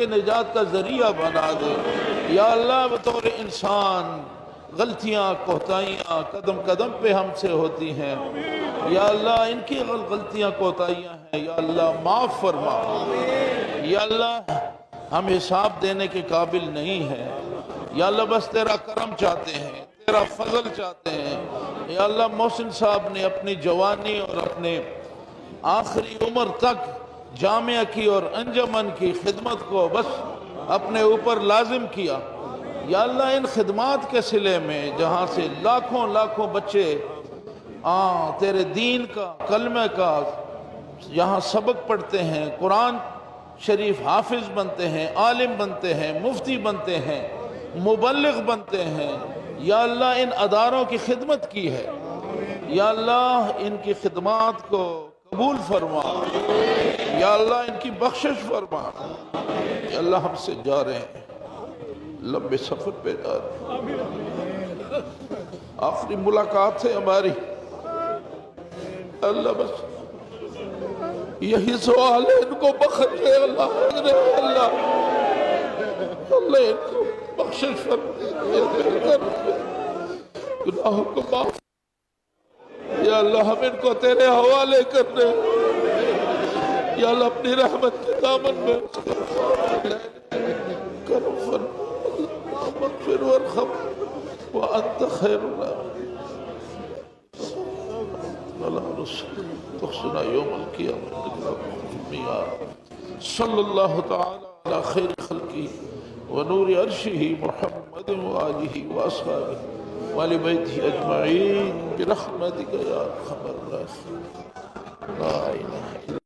کے نجات کا ذریعہ بنا دے۔ یا اللہ بطور انسان غلطیاں کوتاہیاں قدم قدم پہ ہم سے ہوتی ہیں، یا اللہ ان کی غلطیاں کوتاہیاں ہیں، یا اللہ معاف فرما۔ یا اللہ ہم حساب دینے کے قابل نہیں ہیں، یا اللہ بس تیرا کرم چاہتے ہیں، تیرا فضل چاہتے ہیں۔ یا اللہ محسن صاحب نے اپنی جوانی اور اپنے آخری عمر تک جامعہ کی اور انجمن کی خدمت کو بس اپنے اوپر لازم کیا۔ یا اللہ ان خدمات کے صلے میں جہاں سے لاکھوں لاکھوں بچے تیرے دین کا کلمہ کا یہاں سبق پڑھتے ہیں، قرآن شریف حافظ بنتے ہیں، عالم بنتے ہیں، مفتی بنتے ہیں، مبلغ بنتے ہیں، یا اللہ ان اداروں کی خدمت کی ہے، یا اللہ ان کی خدمات کو قبول فرما، یا اللہ ان کی بخشش فرما۔ یا اللہ ہم سے جا رہے ہیں، لمبے سفر پہ جا رہے ہیں، آخری ملاقات ہے ہماری، اللہ بس یہی سوال ہے، ان کو بخش دے اللہ، اللہ اللہ ان کو بخشش فرما، گناہوں کو معاف۔ یا اللہ ہم ان کو تیرے حوالے کر دے، یا اللہ اپنی رحمت کے دامن میں اس کے کرم فرما، مغفر وارحم وانت خیر الراحمین۔ تخصنا یوم القیامة صلی اللہ تعالی علی خیر خلقہ ونور عرشہ محمد وآلہ وآصحابہ وآل بیتہ اجمعین برحمتک یا ارحم الراحمین۔ لا الہ الا